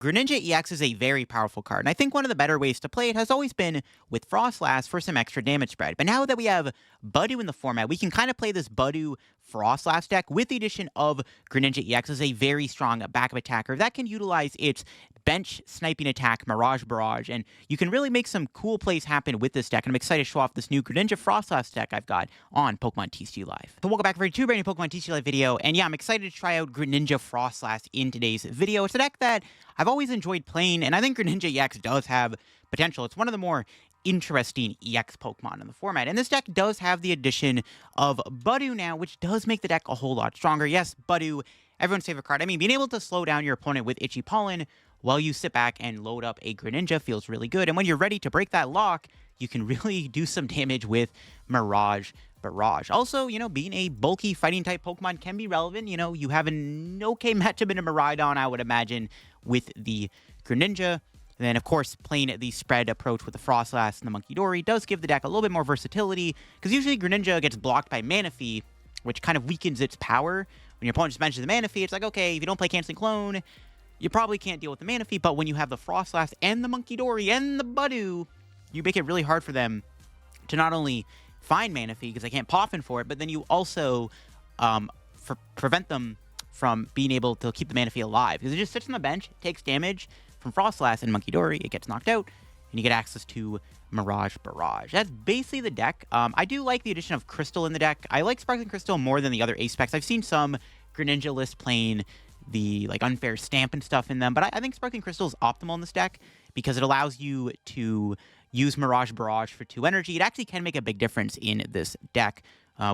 Greninja EX is a very powerful card, and I think one of the better ways to play it has always been with Froslass for some extra damage spread. But now that we have Budew in the format, we can kind of play this Budew Froslass deck with the addition of Greninja EX as a very strong backup attacker that can utilize its bench sniping attack, Mirage Barrage, and you can really make some cool plays happen with this deck, and I'm excited to show off this new Greninja Froslass deck I've got on Pokemon TCG Live. So welcome back for a brand new Pokemon TCG Live video, and yeah, I'm excited to try out Greninja Froslass in today's video. It's a deck that I've always enjoyed playing, and I think Greninja EX does have potential. It's one of the more interesting EX Pokemon in the format, and this deck does have the addition of Budew now, which does make the deck a whole lot stronger. Yes, Budew, everyone's favorite card. I mean, being able to slow down your opponent with Itchy Pollen while you sit back and load up a Greninja feels really good, and when you're ready to break that lock, you can really do some damage with Mirage Barrage. Also, being a bulky fighting type Pokemon can be relevant. You have an okay matchup in a Miraidon, I would imagine, with the Greninja. And then, of course, playing the spread approach with the Froslass and the Monkey Dory does give the deck a little bit more versatility, because usually Greninja gets blocked by Manaphy, which kind of weakens its power. When your opponent just mentions the Manaphy, it's like, okay, if you don't play Canceling Clone, you probably can't deal with the Manaphy, but when you have the Froslass and the Monkey Dory and the Budew, you make it really hard for them to not only find Manaphy, because they can't Poffin for it, but then you also prevent them from being able to keep the Manaphy alive, because it just sits on the bench, takes damage from Froslass and Monkey Dory, it gets knocked out, and you get access to Mirage Barrage. That's basically the deck. I do like the addition of Crystal in the deck. I like Sparkling Crystal more than the other ace specs. I've seen some Greninja lists playing the unfair stamp and stuff in them, but I think Sparkling Crystal is optimal in this deck because it allows you to use Mirage Barrage for 2 energy. It actually can make a big difference in this deck.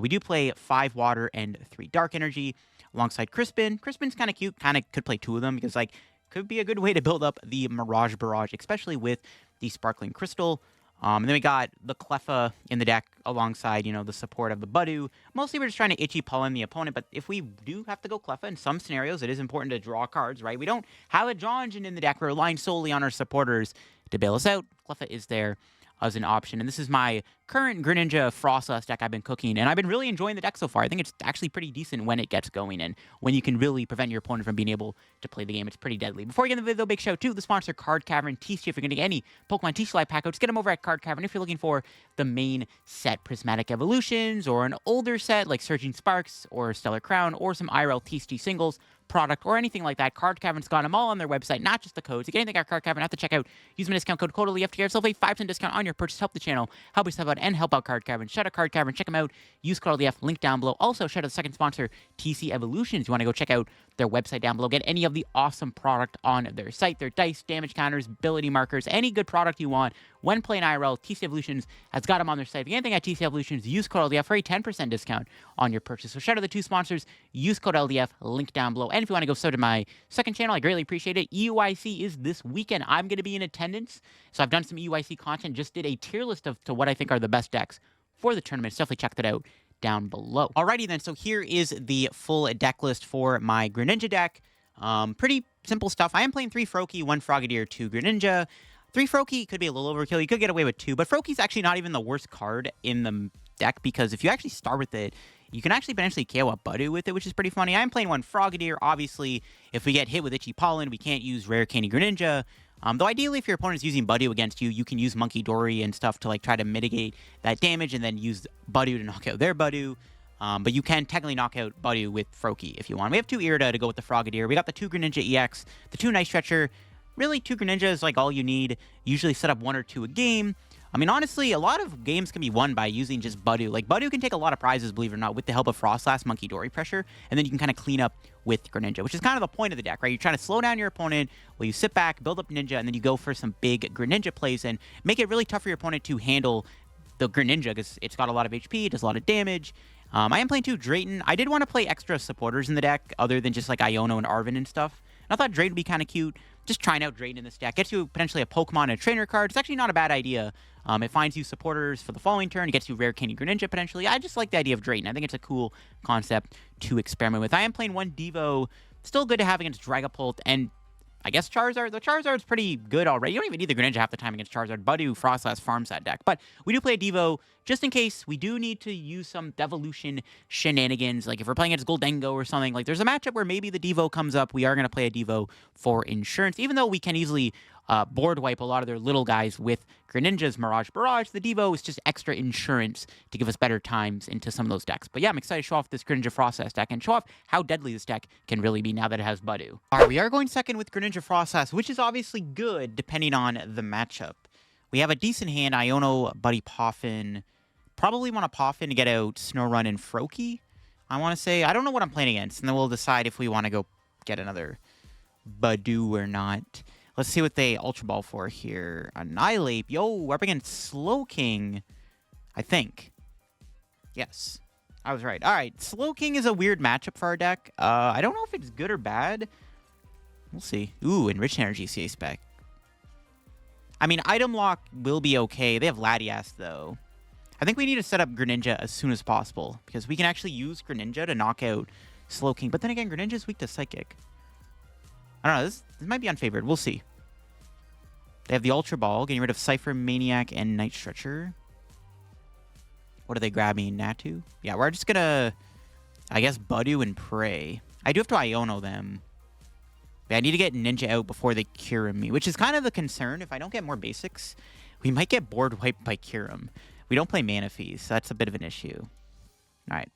We do play 5 water and 3 dark energy alongside Crispin. Crispin's kind of cute, kind of could play 2 of them because could be a good way to build up the Mirage Barrage, especially with the Sparkling Crystal. And then we got the Cleffa in the deck alongside, the support of the Budew. Mostly we're just trying to Itchy Pollen the opponent, but if we do have to go Cleffa in some scenarios, it is important to draw cards, right? We don't have a draw engine in the deck. We're relying solely on our supporters to bail us out. Cleffa is there as an option, and this is my current Greninja Froslass deck I've been cooking, and I've been really enjoying the deck so far. I think it's actually pretty decent when it gets going, and when you can really prevent your opponent from being able to play the game, it's pretty deadly. Before we get into the video, big shout out to the sponsor, Card Cavern TCG. If you're going to get any Pokemon TCG Live pack out, just get them over at Card Cavern. If you're looking for the main set Prismatic Evolutions, or an older set like Surging Sparks, or Stellar Crown, or some IRL TCG singles, product, or anything like that, Card Cavern's got them all on their website, not just the codes. To get anything at Card Cavern, have to check out, use my discount code CODELYF to get yourself a 5% discount on your purchase. Help the channel, help yourself out, and help out Card Cavern. Shout out Card Cavern, check them out, use CODELYF, link down below. Also, shout out the second sponsor, TC Evolutions. You want to go check out their website down below, get any of the awesome product on their site, their dice, damage counters, ability markers, any good product you want when playing IRL. TC Evolutions has got them on their site. If you get anything at TC Evolutions, use code LDF for a 10% discount on your purchase. So shout out the 2 sponsors, use code LDF, link down below. And if you want to go sub to my second channel, I greatly appreciate it. EUIC is this weekend. I'm going to be in attendance, so I've done some EUIC content, just did a tier list to what I think are the best decks for the tournament. So definitely check that out down below. Alrighty then, so here is the full deck list for my Greninja deck. Pretty simple stuff. I am playing 3 Froakie, 1 Frogadier, 2 Greninja. 3 Froakie could be a little overkill. You could get away with 2, but Froakie's actually not even the worst card in the deck, because if you actually start with it, you can actually potentially KO a Budew with it, which is pretty funny. I'm playing 1 Frogadier. Obviously, if we get hit with Itchy Pollen, we can't use Rare Candy Greninja. Though ideally, if your opponent is using Budew against you, you can use Monkey Dory and stuff to try to mitigate that damage, and then use Budew to knock out their Budew. But you can technically knock out Budew with Froakie if you want. We have 2 Irida to go with the Frogadier. We got the 2 Greninja EX, the 2 Night Stretcher. Really, 2 Greninja is all you need. Usually set up 1 or 2 a game. I mean, honestly, a lot of games can be won by using just Budew. Budew can take a lot of prizes, believe it or not, with the help of Froslass, Monkey Dory pressure, and then you can kind of clean up with Greninja, which is kind of the point of the deck, right? You're trying to slow down your opponent while you sit back, build up Ninja, and then you go for some big Greninja plays and make it really tough for your opponent to handle the Greninja, because it's got a lot of HP, it does a lot of damage. I am playing 2 Drayton. I did want to play extra supporters in the deck, other than just Iono and Arven and stuff. And I thought Drayton would be kind of cute. Just trying out Drayton in this deck. Gets you potentially a Pokemon and a trainer card. It's actually not a bad idea. It finds you supporters for the following turn. It gets you Rare Candy Greninja, potentially. I just like the idea of Drayton. I think it's a cool concept to experiment with. I am playing 1 Devo. Still good to have against Dragapult. And I guess Charizard. The Charizard's pretty good already. You don't even need the Greninja half the time against Charizard. Budew, Froslass farms that deck. But we do play a Devo just in case we do need to use some Devolution shenanigans. Like if we're playing against Goldengo or something, like there's a matchup where maybe the Devo comes up. We are going to play a Devo for insurance, even though we can easily board wipe a lot of their little guys with Greninja's Mirage Barrage. The Devo is just extra insurance to give us better times into some of those decks. But yeah, I'm excited to show off this Greninja Froslass deck and show off how deadly this deck can really be now that it has Budew. All right, we are going second with Greninja Froslass, which is obviously good depending on the matchup. We have a decent hand, Iono, Buddy Poffin. Probably want to Poffin to get out Snorunt and Froakie, I want to say. I don't know what I'm playing against, and then we'll decide if we want to go get another Budew or not. Let's see what they Ultra Ball for here. Annihilate. Yo, we're up against Slowking, I think. Yes, I was right. All right, Slowking is a weird matchup for our deck. I don't know if it's good or bad. We'll see. Ooh, Enriched Energy CA spec. I mean, Item Lock will be okay. They have Latias, though. I think we need to set up Greninja as soon as possible, because we can actually use Greninja to knock out Slowking. But then again, Greninja's weak to Psychic. I don't know. This might be unfavored. We'll see. They have the Ultra Ball, getting rid of Cypher, Maniac, and Night Stretcher. What are they grabbing? Natu? Yeah, we're just going to, I guess, Budew and Prey. I do have to Iono them. But I need to get Ninja out before they Kyurem me, which is kind of the concern. If I don't get more basics, we might get board wiped by Kyurem. We don't play Manaphy, so that's a bit of an issue. All right.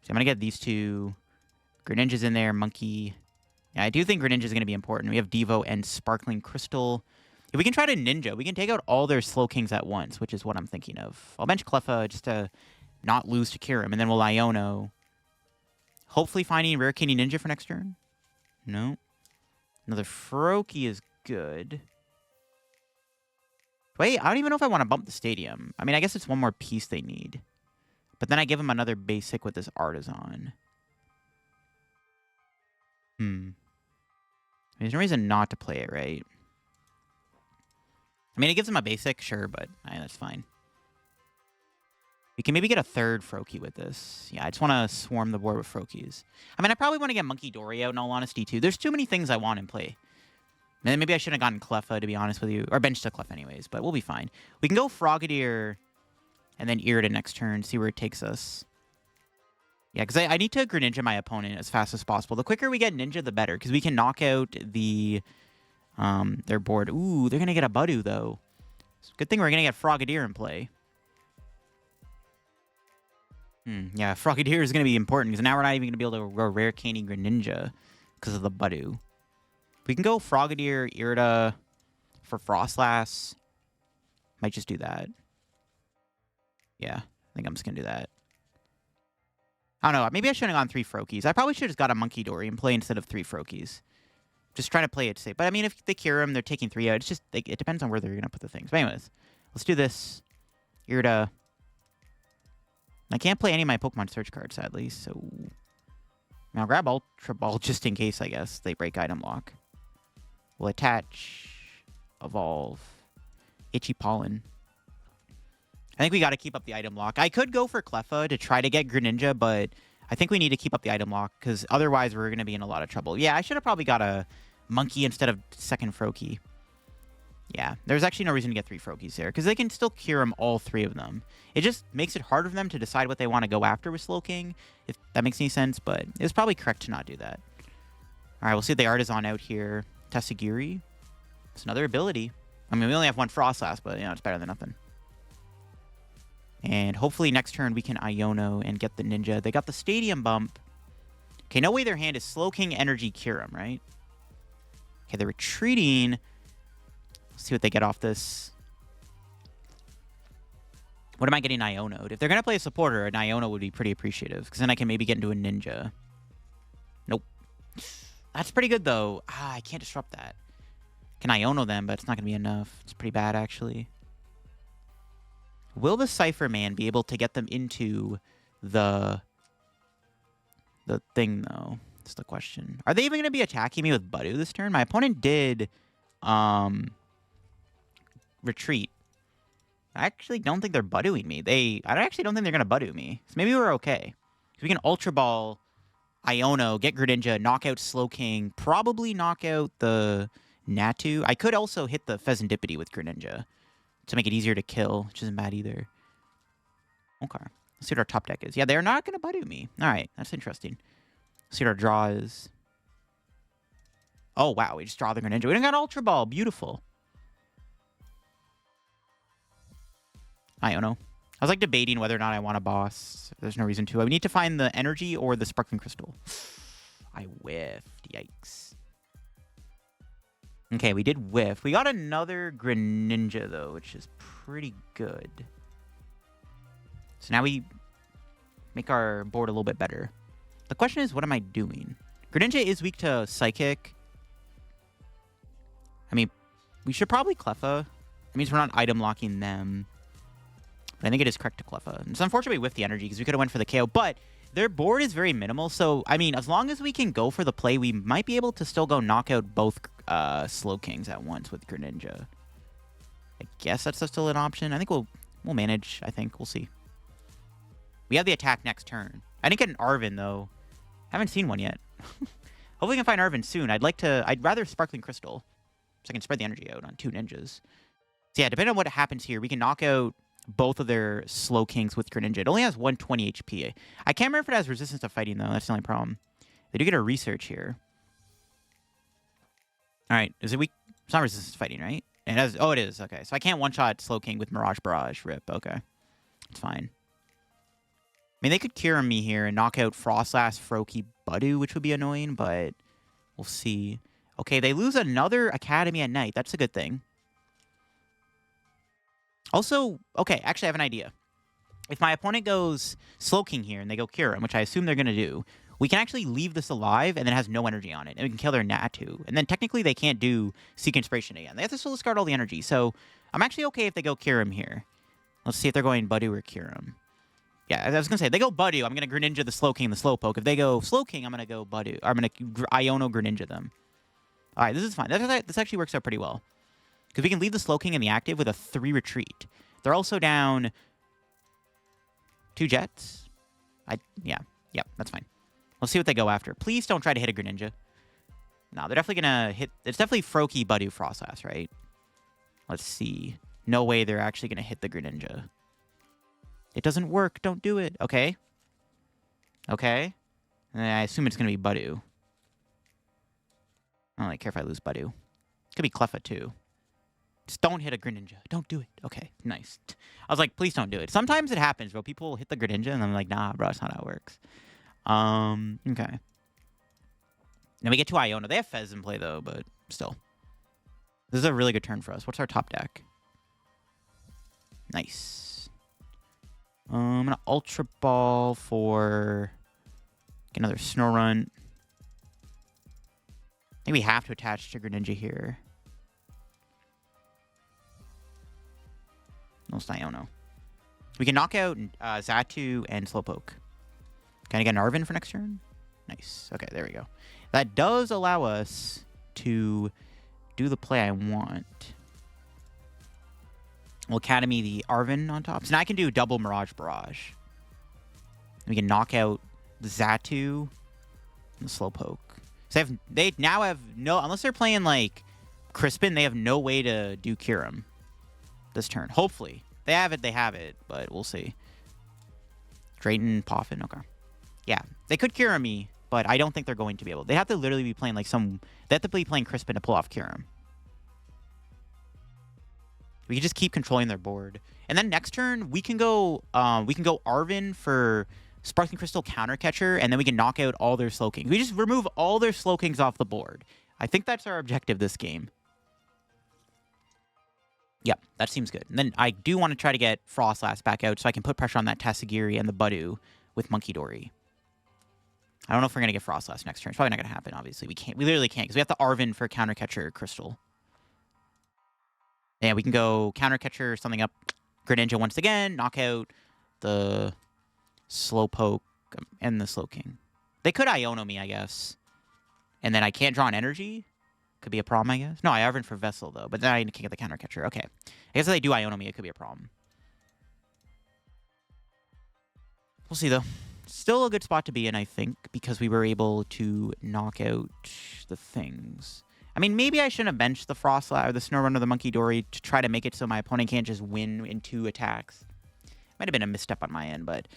So I'm going to get these two. Greninja's in there, Monkey. Yeah, I do think Greninja is going to be important. We have Devo and Sparkling Crystal. If we can try to Ninja, we can take out all their Slowkings at once, which is what I'm thinking of. I'll bench Cleffa just to not lose to Kyurem, and then we'll Iono. Hopefully finding Rare Candy Ninja for next turn. No. Another Froakie is good. Wait, I don't even know if I want to bump the Stadium. I mean, I guess it's one more piece they need. But then I give them another basic with this Artisan. There's no reason not to play it, right? I mean, it gives them a basic, sure, but that's fine. We can maybe get a third Froakie with this. Yeah, I just want to swarm the board with Froakies. I mean, I probably want to get Monkey Dory out, in all honesty, too. There's too many things I want in play. And then maybe I shouldn't have gotten Cleffa, to be honest with you. Or bench to Cleffa anyways, but we'll be fine. We can go Frogadier and then Irida next turn, see where it takes us. Yeah, because I need to Greninja my opponent as fast as possible. The quicker we get Ninja, the better, because we can knock out the their board. Ooh, they're going to get a Budew, though. Good thing we're going to get Frogadier in play. Yeah, Frogadier is going to be important, because now we're not even going to be able to go Rare Candy Greninja because of the Budew. We can go Frogadier, Irida for Froslass. Might just do that. Yeah, I think I'm just going to do that. I don't know. Maybe I shouldn't have gone 3 Froakies. I probably should have just got a Monkey Dory and play instead of 3 Froakies. Just trying to play it safe. But I mean, if they cure him, they're taking 3 out. It's just, it depends on where they're going to put the things. But anyways, let's do this. Irida. I can't play any of my Pokemon search cards, sadly. So I'll grab Ultra Ball just in case, I guess, they break Item Lock. We'll attach, Evolve, Itchy Pollen. I think we got to keep up the Item Lock. I could go for Cleffa to try to get Greninja, but I think we need to keep up the Item Lock, because otherwise we're going to be in a lot of trouble. Yeah, I should have probably got a Monkey instead of second Froakie. Yeah, there's actually no reason to get 3 Froakies here, because they can still cure them, all 3 of them. It just makes it harder for them to decide what they want to go after with Slowking, if that makes any sense, but it was probably correct to not do that. All right, we'll see the Artisan out here. Tassigiri. It's another ability. I mean, we only have 1 Froslass, but, you know, it's better than nothing. And hopefully next turn we can Iono and get the Ninja. They got the Stadium bump. Okay, no way their hand is Slowking, Energy, Kyurem, right? Okay, they're retreating. Let's see what they get off this. What am I getting Iono'd? If they're going to play a supporter, an Iono would be pretty appreciative, because then I can maybe get into a Ninja. Nope. That's pretty good, though. Ah, I can't disrupt that. Can Iono them, but it's not going to be enough. It's pretty bad, actually. Will the Cypher Man be able to get them into the thing, though? That's the question. Are they even going to be attacking me with Budew this turn? My opponent did retreat. I actually don't think they're Budewing me. I actually don't think they're going to Budew me. So maybe we're okay. So we can Ultra Ball Iono, get Greninja, knock out Slowking, probably knock out the Natu. I could also hit the Pheasantipity with Greninja to make it easier to kill, which isn't bad either. Okay. Let's see what our top deck is. Yeah, they're not going to budew me. All right, that's interesting. Let's see what our draw is. Oh, wow, we just draw the Greninja. We don't got Ultra Ball. Beautiful. Iono. I was like debating whether or not I want a boss. There's no reason to. I need to find the energy or the sparkling crystal. I whiffed. Yikes. Okay, we did whiff. We got another Greninja, though, which is pretty good. So now we make our board a little bit better. The question is, what am I doing? Greninja is weak to Psychic. I mean, we should probably Cleffa. It means we're not item locking them. But I think it is correct to Cleffa. It's unfortunately with the energy because we could have went for the KO. But their board is very minimal. So, I mean, as long as we can go for the play, we might be able to still go knock out both Slowkings at once with Greninja. I guess that's still an option. I think we'll manage. I think. We'll see. We have the attack next turn. I didn't get an Arven, though. I haven't seen one yet. Hopefully we can find Arven soon. I'd rather Sparkling Crystal. So I can spread the energy out on 2 ninjas. So yeah, depending on what happens here, we can knock out both of their Slowkings with Greninja. It only has 120 HP. I can't remember if it has resistance to fighting, though. That's the only problem. They do get a research here. All right. Is it weak? It's not resistance to fighting, right? It has. Oh, it is. Okay. So I can't one-shot Slowking with Mirage Barrage. Rip. Okay. It's fine. I mean, they could Cure me here and knock out Froslass, Froakie, Budew, which would be annoying, but we'll see. Okay, they lose another Academy at Night. That's a good thing. Also, okay, actually I have an idea. If my opponent goes Slowking here and they go Cure him, which I assume they're going to do, we can actually leave this alive and then it has no energy on it. And we can kill their Natu. And then technically they can't do Seek Inspiration again. They have to still discard all the energy. So I'm actually okay if they go Cure him here. Let's see if they're going Budew or Cure him. Yeah, I was going to say, if they go Budew, I'm going to Greninja the Slowking and the Slowpoke. If they go Slowking, I'm going to go Budew. I'm going to Iono Greninja them. All right, this is fine. This actually works out pretty well. Because we can leave the Slowking in the active with a 3 retreat. They're also down 2 Jets. Yep, that's fine. Let's see what they go after. Please don't try to hit a Greninja. No, they're definitely going to hit... It's definitely Froakie, Budew, Froslass, right? Let's see. No way they're actually going to hit the Greninja. It doesn't work. Don't do it. Okay. Okay. And I assume it's going to be Budew. I don't really care if I lose Budew. It could be Cleffa, too. Just don't hit a Greninja. Don't do it. Okay, nice. I was like, please don't do it. Sometimes it happens, bro. People hit the Greninja, and I'm like, nah, bro, that's not how it works. Okay. Now we get to Iono. They have Fez in play, though, but still. This is a really good turn for us. What's our top deck? Nice. I'm going to Ultra Ball for another Snorunt. I think we have to attach to Greninja here. No, it's Iono. We can knock out Xatu and Slowpoke. Can I get an Arven for next turn? Nice. Okay, there we go. That does allow us to do the play I want. We'll Academy the Arven on top. So now I can do double Mirage Barrage. We can knock out the Xatu and the Slowpoke. So they now have no... Unless they're playing, like, Crispin, they have no way to do Cure him this turn. Hopefully. They have it, but we'll see. Drayton, Poffin, okay. Yeah, they could Cure me, but I don't think they're going to be able. They have to literally be playing, like, They have to be playing Crispin to pull off Cure him. We can just keep controlling their board. And then next turn, we can go Arven for Sparkling Crystal Countercatcher, and then we can knock out all their Slowkings. We just remove all their Slowkings off the board. I think that's our objective this game. Yep, that seems good. And then I do want to try to get Froslass back out so I can put pressure on that Tatsugiri and the Budew with Monkey Dory. I don't know if we're going to get Froslass next turn. It's probably not going to happen, obviously. We literally can't because we have the Arven for Countercatcher Crystal. Yeah, we can go Countercatcher, something up Greninja once again, knock out the Slowpoke and the Slowking. They could Iono me, I guess. And then I can't draw an energy. Could be a problem, I guess. No, I Arven for Vessel, though. But then I can't get the Countercatcher. Okay. I guess if they do Iono me, it could be a problem. We'll see, though. Still a good spot to be in, I think, because we were able to knock out the things. I mean, maybe I shouldn't have benched the Froslass or the Snorunt or the Monkey Dory to try to make it so my opponent can't just win in 2 attacks. Might have been a misstep on my end, but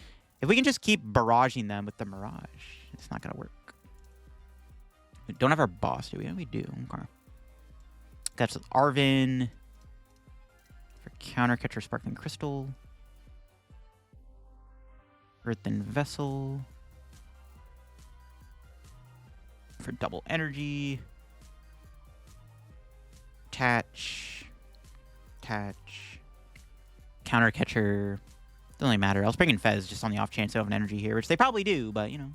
if we can just keep barraging them with the Mirage, it's not going to work. We don't have our boss, do we? Yeah, we do. Okay. That's Arvin for counter catcher Sparkling Crystal. Earthen Vessel for double energy. Attach. Counter catcher. Doesn't really matter. I was bringing Fez just on the off chance they have an energy here, which they probably do, but you know,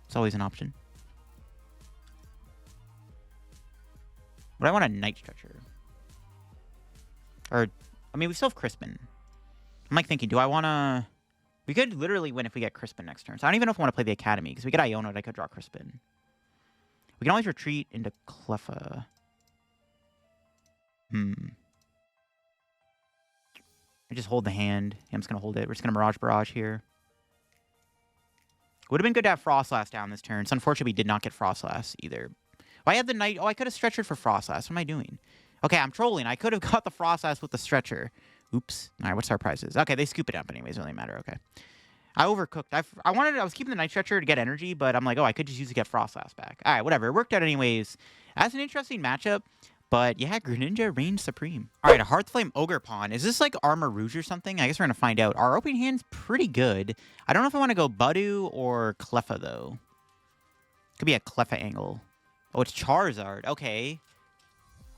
it's always an option. But I want a Night Stretcher. Or, I mean, we still have Crispin. I'm like thinking, do I want to... We could literally win if we get Crispin next turn. So I don't even know if I want to play the Academy, because we get Iono, I could draw Crispin. We can always retreat into Cleffa. I just hold the hand. Yeah, I'm just going to hold it. We're just going to Mirage Barrage here. Would have been good to have Froslass down this turn. So unfortunately, we did not get Froslass either. Oh, I had the Night... Oh, I could have Stretchered for Froslass. What am I doing? Okay, I'm trolling. I could have got the Froslass with the Stretcher. Oops. All right, what's our prizes? Okay, they scoop it up anyways. Doesn't really matter. Okay. I overcooked. I was keeping the Night Stretcher to get energy, but I'm like, oh, I could just use it to get Froslass back. All right, whatever. It worked out anyways. That's an interesting matchup. But yeah, Greninja reigns supreme. All right, a Hearthflame Ogre Pawn. Is this like Armor Rouge or something? I guess we're going to find out. Our opening hand's pretty good. I don't know if I want to go Budew or Cleffa, though. Could be a Cleffa angle. Oh, it's Charizard. Okay.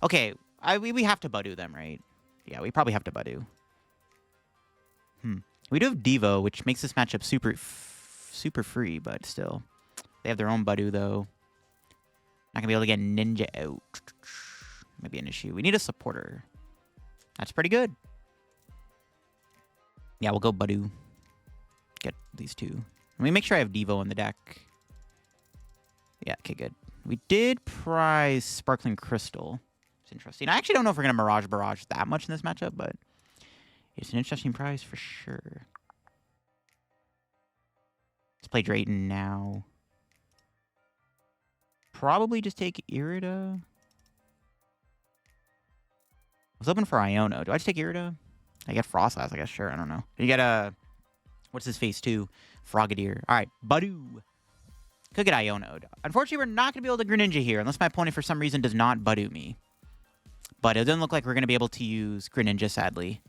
Okay, we have to Budew them, right? Yeah, we probably have to Budew. We do have Devo, which makes this matchup super free, but still. They have their own Budew, though. Not going to be able to get Ninja out. Might be an issue. We need a supporter. That's pretty good. Yeah, we'll go Budew. Get these two. Let me make sure I have Devo in the deck. Yeah, okay, good. We did prize Sparkling Crystal. It's interesting. I actually don't know if we're going to Mirage Barrage that much in this matchup, but it's an interesting prize for sure. Let's play Drayton now. Probably just take Irida. I was hoping for Iono. Do I just take Irida? I get Froslass, I guess. Sure, I don't know. You get a... What's his face, too? Frogadier. All right, Budew. Could get Iono. Unfortunately, we're not going to be able to Greninja here, unless my opponent, for some reason, does not Budew me. But it doesn't look like we're going to be able to use Greninja, sadly.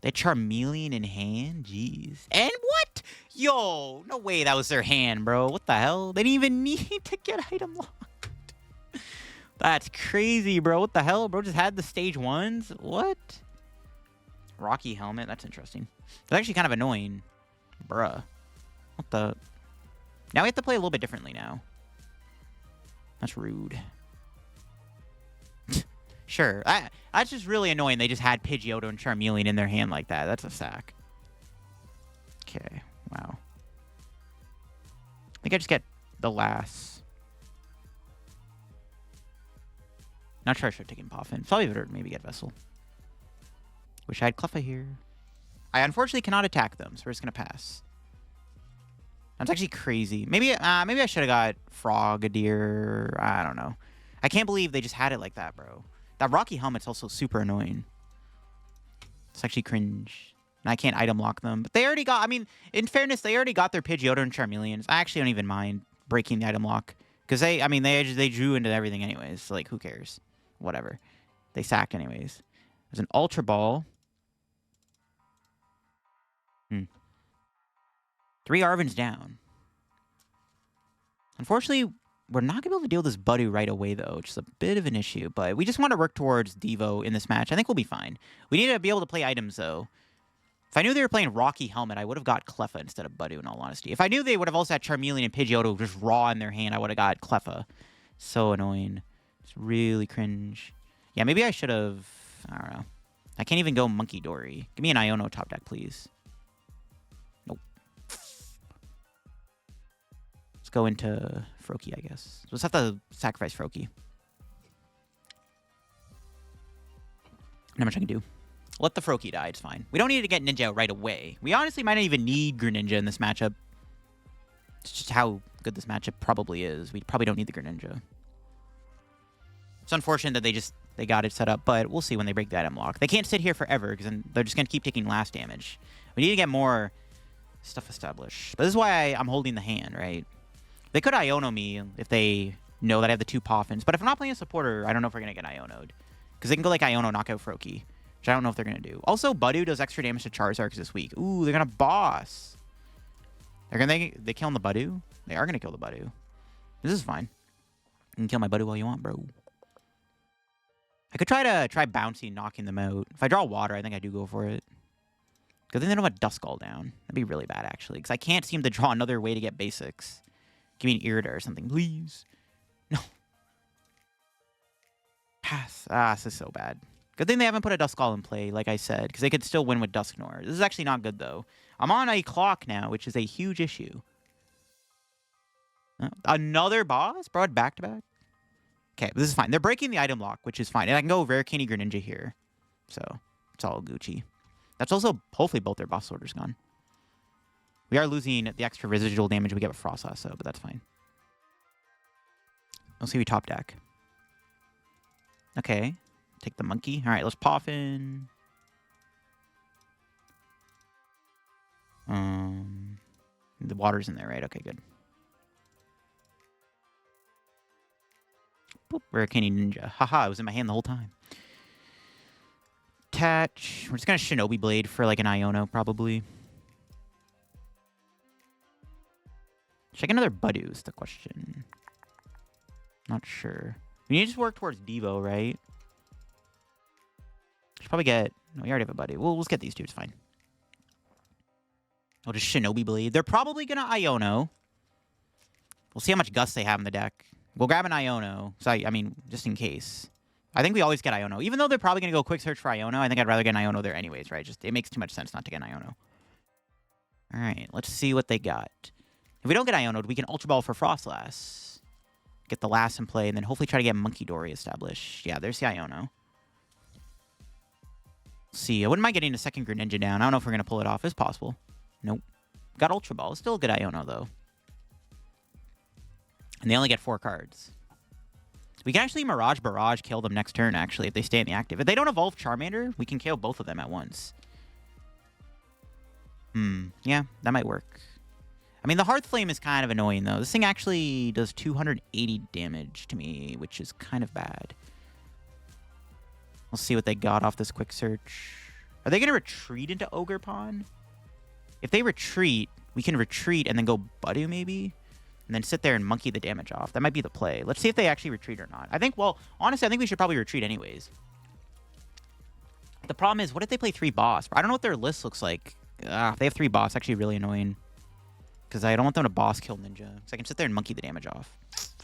That Charmeleon in hand? Jeez. And what? Yo, no way that was their hand, bro. What the hell? They didn't even need to get item locked. That's crazy, bro. What the hell? Bro just had the stage 1s? What? Rocky Helmet? That's interesting. That's actually kind of annoying. Bruh. What the... Now we have to play a little bit differently now. That's rude. Sure. That's just really annoying. They just had Pidgeotto and Charmeleon in their hand like that. That's a sack. Okay. Wow. I think I just get the last... Not sure I should have taken Poffin. Probably better maybe get Vessel. Wish I had Cleffa here. I unfortunately cannot attack them, so we're just going to pass. That's actually crazy. Maybe I should have got Frogadier. I don't know. I can't believe they just had it like that, bro. That Rocky Helmet's also super annoying. It's actually cringe. And I can't item lock them. But they already got... I mean, in fairness, they already got their Pidgeotto and Charmeleons. I actually don't even mind breaking the item lock. Because they drew into everything anyways. So, like, who cares? Whatever. They sack anyways. There's an Ultra Ball. 3 Arvins down. Unfortunately, we're not going to be able to deal with this Budew right away, though, which is a bit of an issue. But we just want to work towards Devo in this match. I think we'll be fine. We need to be able to play items, though. If I knew they were playing Rocky Helmet, I would have got Cleffa instead of Budew, in all honesty. If I knew they would have also had Charmeleon and Pidgeotto just raw in their hand, I would have got Cleffa. So annoying. It's really cringe. Yeah, maybe I should have... I don't know. I can't even go Monkey Dory. Give me an Iono top deck, please. Nope. Let's go into Froakie, I guess. So let's have to sacrifice Froakie. Not much I can do. Let the Froakie die. It's fine. We don't need to get Ninja out right away. We honestly might not even need Greninja in this matchup. It's just how good this matchup probably is. We probably don't need the Greninja. It's unfortunate that they got it set up, but we'll see when they break the item lock. They can't sit here forever because then they're just going to keep taking last damage. We need to get more stuff established. But this is why I'm holding the hand, right? They could Iono me if they know that I have the 2 Poffins. But if I'm not playing a supporter, I don't know if we're going to get Iono'd. Because they can go like Iono, knock out Froakie. Which I don't know if they're going to do. Also, Budew does extra damage to Charizard this week. Ooh, they're going to boss. They killing the Budew? They are going to kill the Budew. This is fine. You can kill my Budew all you want, bro. I could try Bouncy knocking them out. If I draw water, I think I do go for it. Because then they don't have Duskull down. That'd be really bad, actually. Because I can't seem to draw another way to get basics. Give me an Irida or something, please. No. Pass. Ah, this is so bad. Good thing they haven't put a Duskull in play, like I said. Because they could still win with Dusknoir. This is actually not good, though. I'm on a clock now, which is a huge issue. Another boss? Brought back-to-back? Okay, this is fine. They're breaking the item lock, which is fine. And I can go Rare Candy Greninja here. So, it's all Gucci. That's also, hopefully, both their boss orders gone. We are losing the extra residual damage we get with Froslass, so, but that's fine. We'll see we top deck. Okay. Take the monkey. All right, let's Poffin. The water's in there, right? Okay, good. Boop, Rare Candy Ninja. Haha, it was in my hand the whole time. Attach. We're just going to Shinobi Blade for like an Iono, probably. Should I get another Budew is the question. Not sure. We need to just work towards Devo, right? Should probably get... No, we already have a Budew. We'll just get these two. It's fine. I'll just Shinobi Blade. They're probably going to Iono. We'll see how much Gust they have in the deck. We'll grab an Iono. So, I mean, just in case. I think we always get Iono. Even though they're probably going to go quick search for Iono, I think I'd rather get an Iono there anyways, right? Just it makes too much sense not to get an Iono. All right, let's see what they got. If we don't get Iono'd, we can Ultra Ball for Froslass. Get the last in play, and then hopefully try to get Monkey Dory established. Yeah, there's the Iono. Let's see, I wouldn't mind getting a second Greninja down. I don't know if we're going to pull it off. It's possible. Nope. Got Ultra Ball. Still a good Iono, though. And they only get 4 cards. We can actually Mirage Barrage kill them next turn, actually, if they stay in the active. If they don't evolve Charmander, we can kill both of them at once. Yeah, that might work. I mean, the Hearth Flame is kind of annoying, though. This thing actually does 280 damage to me, which is kind of bad. We'll see what they got off this quick search. Are they going to retreat into Ogre Pond? If they retreat, we can retreat and then go Budew, maybe? And then sit there and monkey the damage off. That might be the play. Let's see if they actually retreat or not. I think, well, honestly, I think we should probably retreat anyways. The problem is, what if they play 3 boss? I don't know what their list looks like. If they have 3 boss, actually really annoying. Because I don't want them to boss kill Ninja. So I can sit there and monkey the damage off.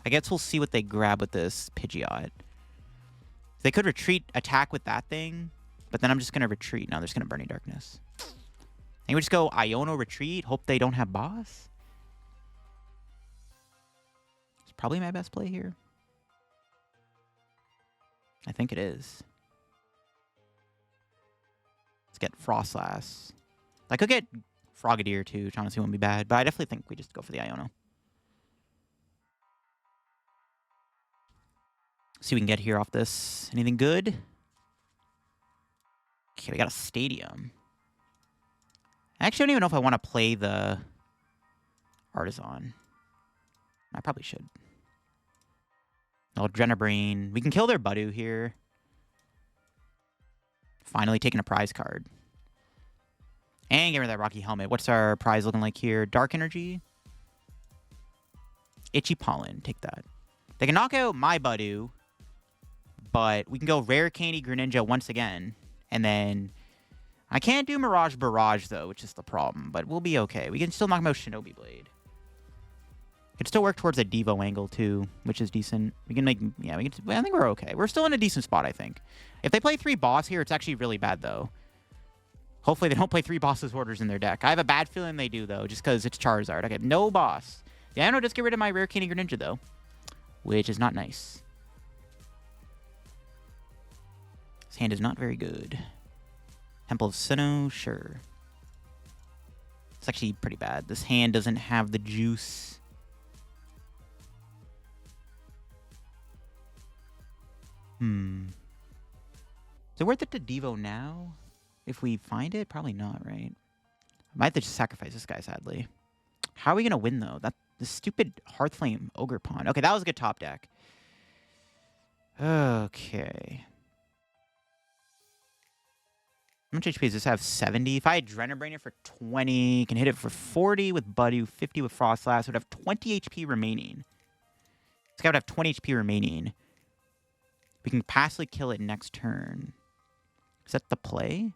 I guess we'll see what they grab with this Pidgeot. They could retreat, attack with that thing. But then I'm just going to retreat. No, they're just going to Burning Darkness. And we just go Iono retreat. Hope they don't have boss. It's probably my best play here. I think it is. Let's get Froslass. I could get Frogadier too, which honestly wouldn't be bad. But I definitely think we just go for the Iono. See what we can get here off this. Anything good? Okay, we got a Stadium. I actually don't even know if I want to play the Artisan. I probably should. Oh, Drenabrain. We can kill their Budew here. Finally taking a prize card. And get rid of that Rocky Helmet. What's our prize looking like here? Dark Energy. Itchy Pollen. Take that. They can knock out my Budew. But we can go Rare Candy Greninja once again. And then... I can't do Mirage Barrage, though, which is the problem. But we'll be okay. We can still knock him out Shinobi Blade. Can still work towards a Devo angle, too, which is decent. We can make... Yeah, we can, I think we're okay. We're still in a decent spot, I think. If they play 3 boss here, it's actually really bad, though. Hopefully they don't play 3 bosses orders in their deck. I have a bad feeling they do, though, just because it's Charizard. Okay, no boss. Yeah, I know, just get rid of my Rare Candy Greninja, though. Which is not nice. His hand is not very good. Temple of Sinnoh, sure. It's actually pretty bad. This hand doesn't have the juice. Is it worth it to Devo now? If we find it? Probably not, right? I might have to just sacrifice this guy, sadly. How are we going to win, though? The stupid Hearthflame Ogre Pawn. Okay, that was a good top deck. Okay. How much HP does this have? 70. If I had Drenabrainer for 20, can hit it for 40 with budew, 50 with Froslass, would have 20 HP remaining. This guy would have 20 HP remaining. We can passively kill it next turn. Is that the play?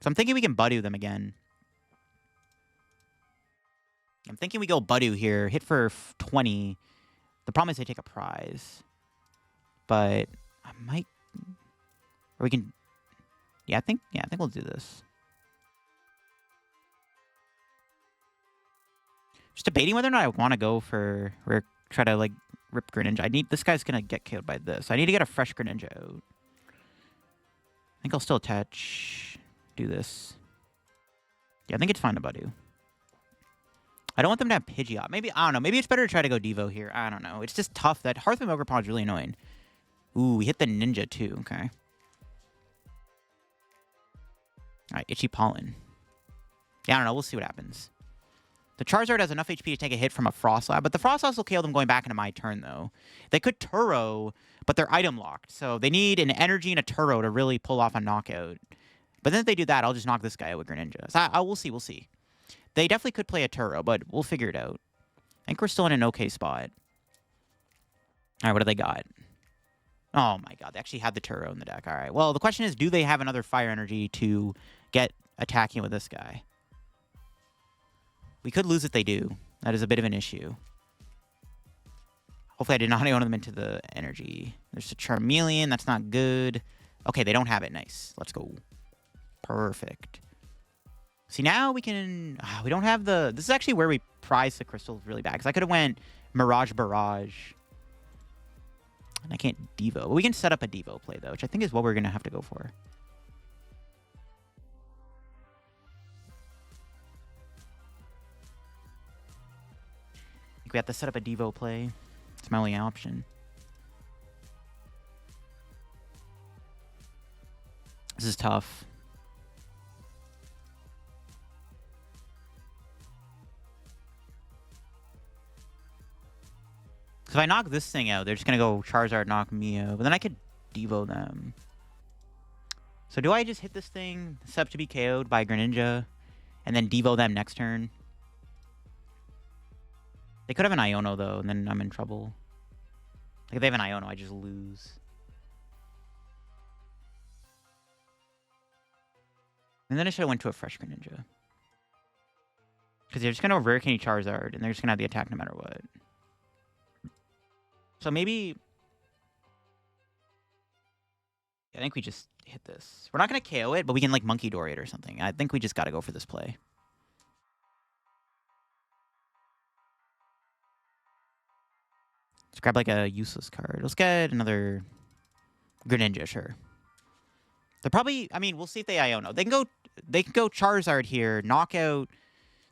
So I'm thinking we can budew them again. I'm thinking we go budew here, hit for 20. The problem is they take a prize. But I might... Or we can... I think we'll do this. Just debating whether or not I want to go for... Or try to, like, rip Greninja. This guy's going to get killed by this. I need to get a fresh Greninja out. I think I'll still attach... Do this. Yeah, I think it's fine to budew. I don't want them to have Pidgeot. Maybe, I don't know. Maybe it's better to try to go Devo here. I don't know. It's just tough. That Hearthflame Ogre Pawn is really annoying. Ooh, we hit the Ninja too. Okay. Alright, Itchy Pollen. Yeah, I don't know. We'll see what happens. The Charizard has enough HP to take a hit from a Froslass, but the Froslass will kill them going back into my turn, though. They could Turo, but they're item locked, so they need an Energy and a Turo to really pull off a knockout. But then if they do that, I'll just knock this guy out with Greninja. So we'll see, we'll see. They definitely could play a Turo, but we'll figure it out. I think we're still in an okay spot. All right, what do they got? Oh my god, they actually had the Turo in the deck. All right, well, the question is, do they have another Fire Energy to get attacking with this guy? We could lose if they do. That is a bit of an issue. Hopefully I did not own them into the Energy. There's a Charmeleon. That's not good. Okay, they don't have it. Nice. Let's go. Perfect. See, now we can... we don't have the... This is actually where we prize the crystals really bad. Because I could have went Mirage Barrage. And I can't Devo. But we can set up a Devo play, though, which I think is what we're going to have to go for. I think we have to set up a Devo play. It's my only option. This is tough. Because if I knock this thing out, they're just going to go Charizard, knock me out. But then I could Devo them. So do I just hit this thing, set up to be KO'd by Greninja, and then Devo them next turn? They could have an Iono, though, and then I'm in trouble. Like, if they have an Iono, I just lose. And then I should have went to a fresh Greninja. Because they're just going to Rare Candy Charizard, and they're just going to have the attack no matter what. So maybe... I think we just hit this. We're not going to KO it, but we can, like, Monkey Door it or something. I think we just got to go for this play. Let's grab, like, a useless card. Let's get another Greninja, sure. They're probably... I mean, we'll see if they Iono. They can go Charizard here, knockout...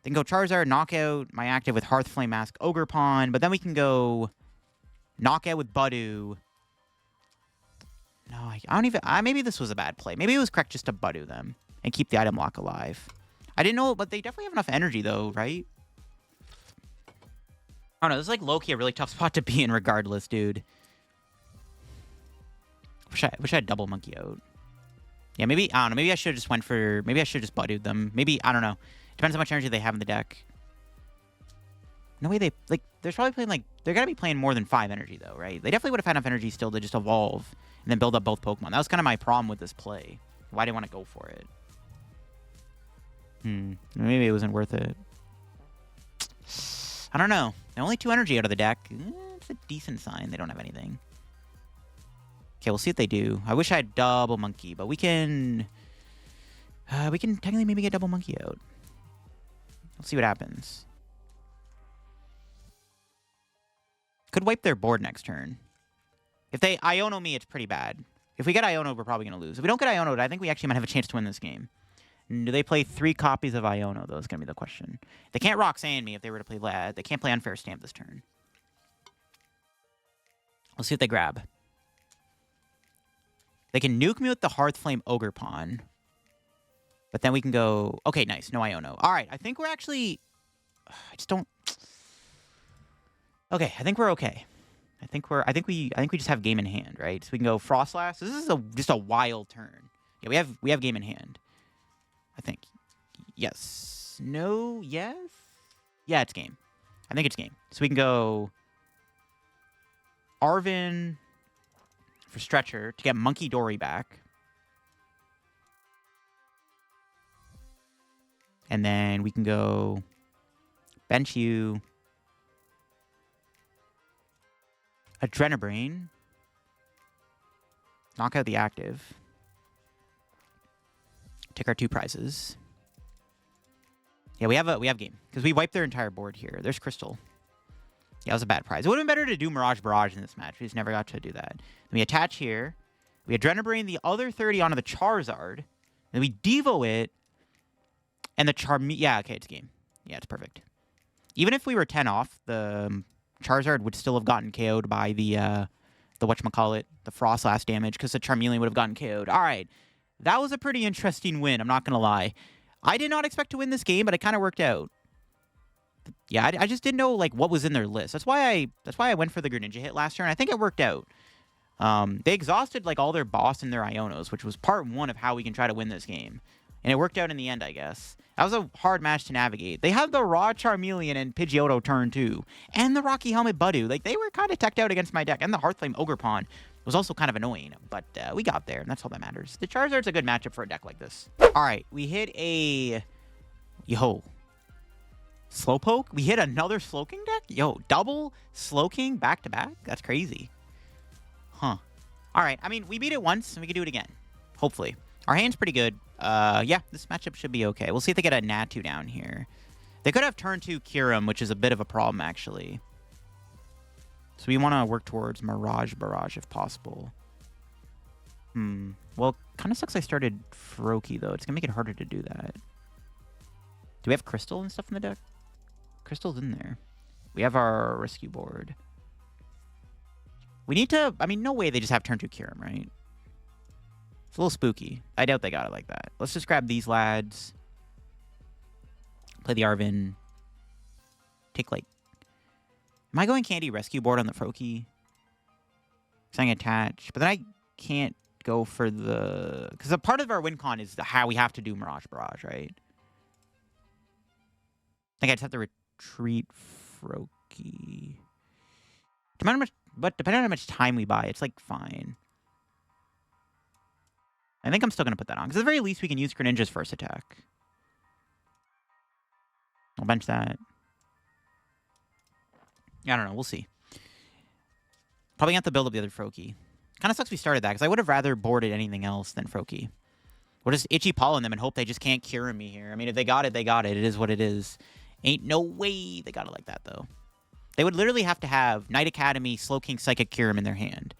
They can go Charizard, knockout my active with Hearthflame Mask, Ogre Pawn, but then we can go knockout with budew. No, I don't even... maybe this was a bad play. Maybe it was correct just to budew them and keep the item lock alive. I didn't know, but they definitely have enough energy, though, right? I don't know. This is, like, low-key a really tough spot to be in regardless, dude. Wish I had double Monkey out. Yeah, maybe... I don't know. Maybe I should have just went for... Maybe I should have just budewed them. Maybe... I don't know. Depends how much energy they have in the deck. No way they... Like, they're probably playing, like... They're going to be playing more than 5 energy, though, right? They definitely would have had enough energy still to just evolve and then build up both Pokemon. That was kind of my problem with this play. Why did I want to go for it? Maybe it wasn't worth it. I don't know. Only 2 energy out of the deck. It's a decent sign. They don't have anything. Okay, we'll see what they do. I wish I had double Monkey, but we can... we can technically maybe get double Monkey out. We'll see what happens. Could wipe their board next turn. If they Iono me, it's pretty bad. If we get Iono, we're probably going to lose. If we don't get Iono, I think we actually might have a chance to win this game. Do they play 3 copies of Iono, though, is going to be the question. They can't Roxanne me if they were to play Lad. They can't play Unfair Stamp this turn. Let's see what they grab. They can nuke me with the Hearthflame Ogre Pawn. But then we can go... Okay, nice. No Iono. All right, I think we're actually... I just don't... Okay, I think we're okay. I think we just have game in hand, right? So we can go Froslass. This is just a wild turn. Yeah, we have game in hand. I think. Yes. No. Yes. Yeah, it's game. I think it's game. So we can go Arvin for Stretcher to get Monkey Dory back. And then we can go bench you Adrenabrain. Knock out the active. Take our 2 prizes. Yeah, we have game. Because we wiped their entire board here. There's Crystal. Yeah, that was a bad prize. It would have been better to do Mirage Barrage in this match. We just never got to do that. Then we attach here. We Adrenabrain the other 30 onto the Charizard. Then we Devo it. And the yeah, okay, it's game. Yeah, it's perfect. Even if we were 10 off, the Charizard would still have gotten KO'd by the whatchamacallit, the Froslass damage, because the Charmeleon would have gotten KO'd. All right. That was a pretty interesting win, I'm not going to lie. I did not expect to win this game, but it kind of worked out. Yeah, I just didn't know like what was in their list. That's why I went for the Greninja hit last turn. I think it worked out. They exhausted like all their boss and their Ionos, which was part 1 of how we can try to win this game. And it worked out in the end, I guess. That was a hard match to navigate. They have the Raw Charmeleon and Pidgeotto turn 2. And the Rocky Helmet Budew. Like, they were kind of teched out against my deck. And the Hearthflame Ogre Pawn was also kind of annoying. But we got there, and that's all that matters. The Charizard's a good matchup for a deck like this. All right, we hit a... Yo. Slowpoke? We hit another Slowking deck? Yo, double Slowking back-to-back? That's crazy. Huh. All right, I mean, we beat it once, and we can do it again. Hopefully. Our hand's pretty good. Yeah, this matchup should be okay. We'll see if they get a Natu down here. They could have turn 2 Kyurem, which is a bit of a problem, actually. So we want to work towards Mirage Barrage if possible. Well, kind of sucks I started Froakie, though. It's going to make it harder to do that. Do we have Crystal and stuff in the deck? Crystal's in there. We have our rescue board. We need to... I mean, no way they just have turn 2 Kyurem, right? It's a little spooky. I doubt they got it like that. Let's just grab these lads. Play the Arvin. Take, like... Am I going Candy Rescue Board on the Froakie? Because I can attach. But then I can't go for the... Because a part of our win con is how we have to do Mirage Barrage, right? I think I just have to retreat Froakie. Depending on how much time we buy, it's, like, fine. I think I'm still going to put that on. Because at the very least, we can use Greninja's first attack. I'll bench that. I don't know. We'll see. Probably have to build up the other Froakie. Kind of sucks we started that, because I would have rather boarded anything else than Froakie. We'll just Itchy Pollen them and hope they just can't cure me here. I mean, if they got it, they got it. It is what it is. Ain't no way they got it like that, though. They would literally have to have Knight Academy, Slowking, Psychic, Kyurem in their hand.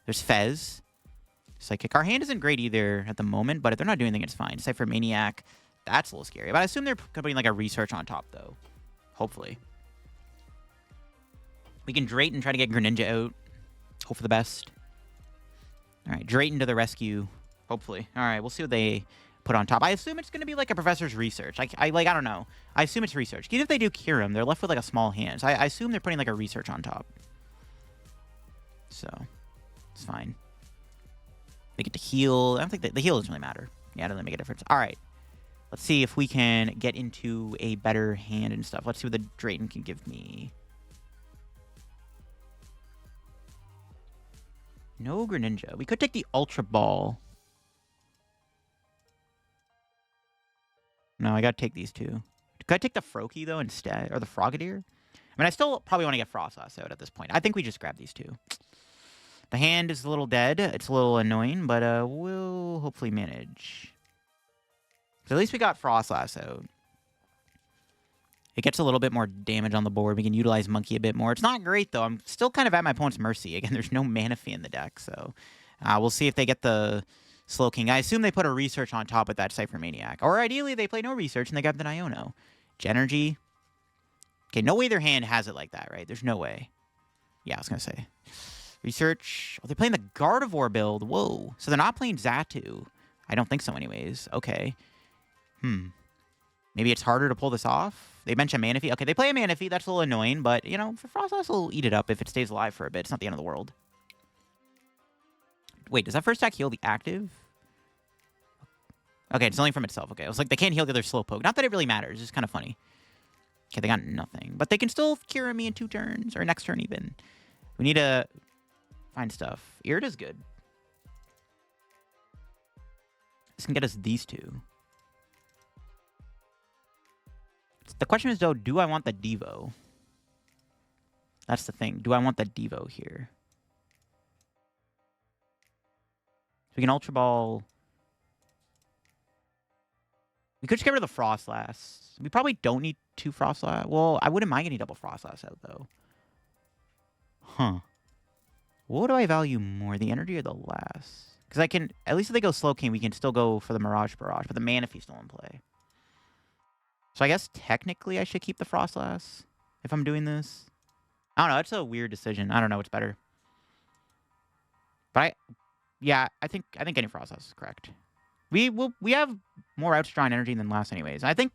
There's Fez. Psychic. Our hand isn't great either at the moment, but if they're not doing anything, it's fine. Decipher Maniac. That's a little scary. But I assume they're putting like a research on top, though. Hopefully. We can Drayton and try to get Greninja out. Hope for the best. All right, Drayton to the rescue. Hopefully. All right, we'll see what they put on top. I assume it's going to be like a Professor's Research. I don't know. I assume it's research. Even if they do Kyurem, they're left with like a small hand. So I assume they're putting like a research on top. So, it's fine. They get to heal. I don't think the heal doesn't really matter. Yeah, it doesn't make a difference. All right. Let's see if we can get into a better hand and stuff. Let's see what the Drayton can give me. No Greninja. We could take the Ultra Ball. No, I gotta take these two. Could I take the Froakie, though, instead? Or the Frogadier? I mean, I still probably want to get Froslass out at this point. I think we just grab these two. The hand is a little dead. It's a little annoying, but we'll hopefully manage. So at least we got Froslass out. It gets a little bit more damage on the board. We can utilize Monkey a bit more. It's not great, though. I'm still kind of at my opponent's mercy. Again, there's no Manaphy in the deck, so we'll see if they get the Slowking. I assume they put a research on top of that Cypher Maniac. Or ideally, they play no research and they grab the Iono. Genergy. Okay, no way their hand has it like that, right? There's no way. Yeah, I was going to say. Research. Oh, they're playing the Gardevoir build. Whoa. So they're not playing Xatu. I don't think so anyways. Okay. Maybe it's harder to pull this off. They mentioned Manaphy. Okay, they play a Manaphy. That's a little annoying, but, you know, for Froslass, will eat it up if it stays alive for a bit. It's not the end of the world. Wait, does that first attack heal the active? Okay, it's only from itself. Okay, I was like, they can't heal the other Slowpoke. Not that it really matters. It's just kind of funny. Okay, they got nothing. But they can still cure me in 2 turns, or next turn even. We need to find stuff. Irida's good. This can get us these 2. The question is, though, do I want the Devo? That's the thing. Do I want the Devo here? So we can Ultra Ball. We could just get rid of the Froslass. We probably don't need 2 Froslass. Well, I wouldn't mind getting double Froslass out, though. Huh. What do I value more, the energy or the last? Because I can, at least if they go Slowking, we can still go for the Mirage Barrage, but the Manaphy's still in play. So I guess technically I should keep the Froslass if I'm doing this. I don't know. It's a weird decision. I don't know what's better. But I think getting Froslass is correct. We have more outstrong energy than last anyways. I think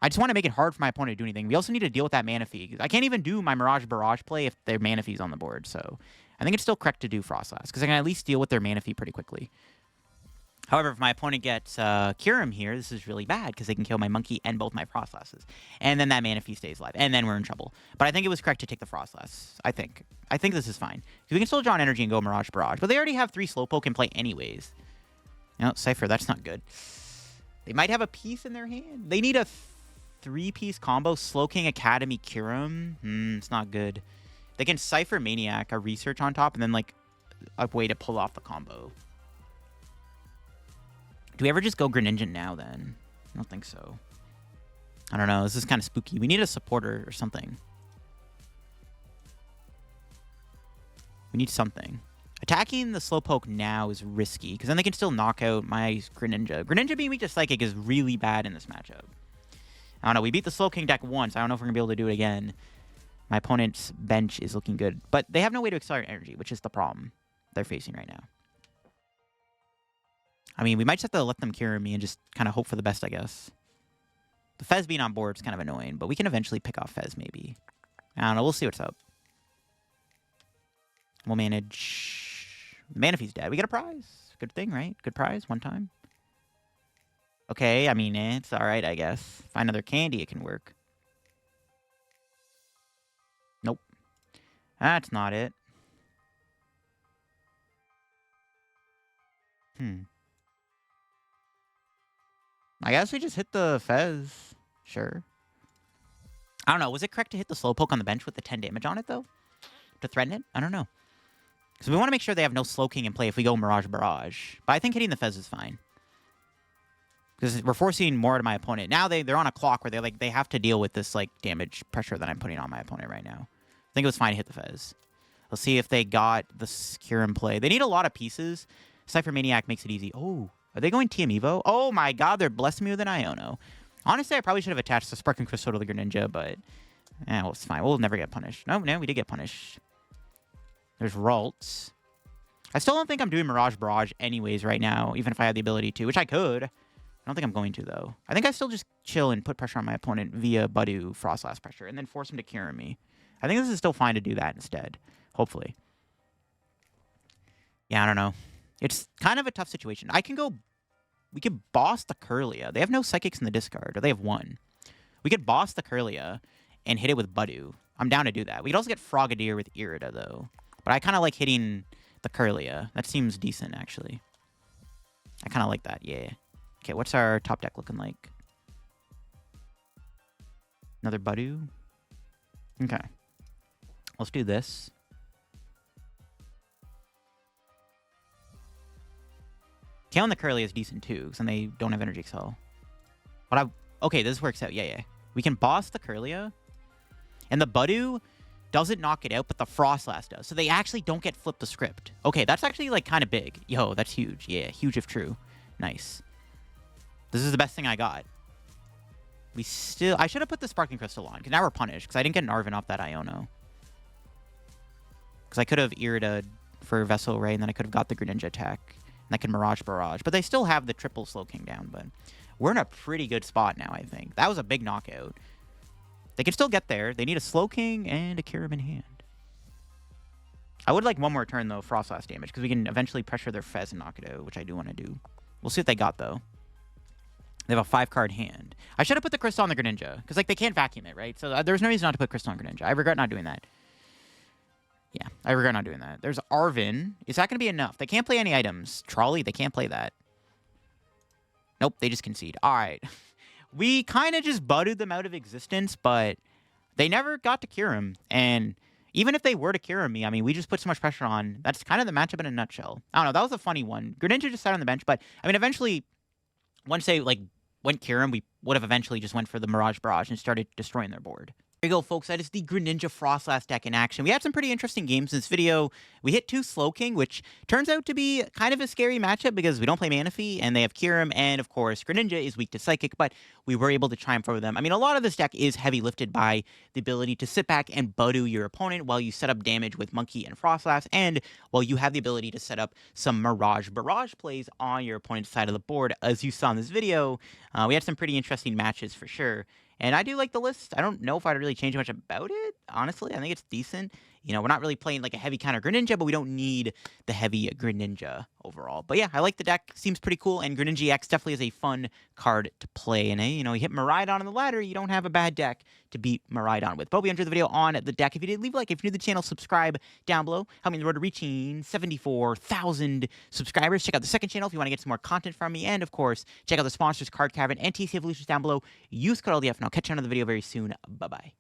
I just want to make it hard for my opponent to do anything. We also need to deal with that Manaphy. I can't even do my Mirage Barrage play if their Manaphy's on the board. So I think it's still correct to do Froslass because I can at least deal with their Manaphy pretty quickly. However, if my opponent gets Kyurem here, this is really bad because they can kill my Monkey and both my Froslasses. And then that Manaphy stays alive. And then we're in trouble. But I think it was correct to take the Froslass. I think this is fine. We can still draw an energy and go Mirage Barrage. But they already have 3 Slowpoke in play anyways. No, Cypher, that's not good. They might have a piece in their hand. They need a 3-piece combo. Slowking, Academy, Kyurem. It's not good. They can Cypher Maniac, a research on top, and then, like, a way to pull off the combo. Do we ever just go Greninja now, then? I don't think so. I don't know. This is kind of spooky. We need a supporter or something. We need something. Attacking the Slowpoke now is risky, because then they can still knock out my Greninja. Greninja being weak to Psychic is really bad in this matchup. I don't know. We beat the Slowking deck once. I don't know if we're going to be able to do it again. My opponent's bench is looking good. But they have no way to accelerate energy, which is the problem they're facing right now. I mean, we might just have to let them cure me and just kind of hope for the best, I guess. The Fez being on board is kind of annoying, but we can eventually pick off Fez, maybe. I don't know. We'll see what's up. We'll manage... Manaphy's dead. We get a prize. Good thing, right? Good prize. 1 time. Okay, I mean, it's alright, I guess. Find another candy, it can work. Nope. That's not it. I guess we just hit the Fez. Sure. I don't know. Was it correct to hit the Slowpoke on the bench with the 10 damage on it, though? To threaten it? I don't know. Because we want to make sure they have no Slowking in play if we go Mirage Barrage. But I think hitting the Fez is fine. Because we're forcing more to my opponent. Now they're on a clock where they have to deal with this like damage pressure that I'm putting on my opponent right now. I think it was fine to hit the Fez. Let's see if they got the Cure in play. They need a lot of pieces. Cypher Maniac makes it easy. Oh, are they going TM Evo? Oh my god, they're blessing me with an Iono. Honestly, I probably should have attached the Sparking Crystal to the Greninja, but well, it's fine. We'll never get punished. No, we did get punished. There's Ralts. I still don't think I'm doing Mirage Barrage anyways right now, even if I had the ability to, which I could. I don't think I'm going to, though. I think I still just chill and put pressure on my opponent via budew Froslass pressure, and then force him to cure me. I think this is still fine to do that instead. Hopefully. Yeah, I don't know. It's kind of a tough situation. We could boss the Kirlia. They have no Psychics in the discard, or they have 1. We could boss the Kirlia and hit it with budew. I'm down to do that. We could also get Frogadier with Irida, though. But I kind of like hitting the Kirlia. That seems decent, actually. I kind of like that, yeah. Okay, what's our top deck looking like? Another budew? Okay. Let's do this. Killing the Kirlia is decent, too, because then they don't have Energy Excel. But okay, this works out. Yeah. We can boss the Kirlia. And the budew doesn't knock it out, but the Froslass does. So they actually don't get flipped the script. Okay, that's actually, like, kind of big. Yo, that's huge. Yeah, huge if true. Nice. This is the best thing I got. I should have put the Sparking Crystal on, because now we're punished, because I didn't get an Arven off that Iono. Because I could have Irida for Vessel Ray, and then I could have got the Greninja attack. And I could Mirage Barrage. But they still have the triple Slowking down, but we're in a pretty good spot now, I think. That was a big knockout. They can still get there. They need a Slowking and a Kyurem in hand. I would like one more turn, though, Froslass damage, because we can eventually pressure their Fez and knock it out, which I do want to do. We'll see what they got, though. They have a 5-card hand. I should have put the Crystal on the Greninja, because, like, they can't vacuum it, right? So there's no reason not to put Crystal on Greninja. I regret not doing that. Yeah, I regret not doing that. There's Arven. Is that going to be enough? They can't play any items. Trolley, they can't play that. Nope, they just concede. All right. We kind of just buddied them out of existence, but they never got to cure him. And even if they were to cure me, I mean, we just put so much pressure on. That's kind of the matchup in a nutshell. I don't know. That was a funny one. Greninja just sat on the bench, but, I mean, eventually, once they, like, went cure him, we would have eventually just went for the Mirage Barrage and started destroying their board. There you go, folks. That is the Greninja Froslass deck in action. We had some pretty interesting games in this video. We hit 2 Slowking, which turns out to be kind of a scary matchup because we don't play Manaphy, and they have Kyurem, and of course, Greninja is weak to Psychic, but we were able to triumph over them. I mean, a lot of this deck is heavy lifted by the ability to sit back and budew your opponent while you set up damage with Monkey and Froslass, and while you have the ability to set up some Mirage Barrage plays on your opponent's side of the board. As you saw in this video, we had some pretty interesting matches for sure. And I do like the list. I don't know if I'd really change much about it, honestly. I think it's decent. You know, we're not really playing like a heavy counter Greninja, but we don't need the heavy Greninja overall. But yeah, I like the deck. Seems pretty cool. And Greninja X definitely is a fun card to play. And, you know, you hit Miraidon on the ladder, you don't have a bad deck to beat Miraidon with. But we enjoyed the video on the deck. If you did, leave a like. If you're new to the channel, subscribe down below. Help me on the road to reaching 74,000 subscribers. Check out the second channel if you want to get some more content from me. And, of course, check out the sponsors, Card Cavern and TC Evolutions down below. Use code LDF, and I'll catch you on another video very soon. Bye-bye.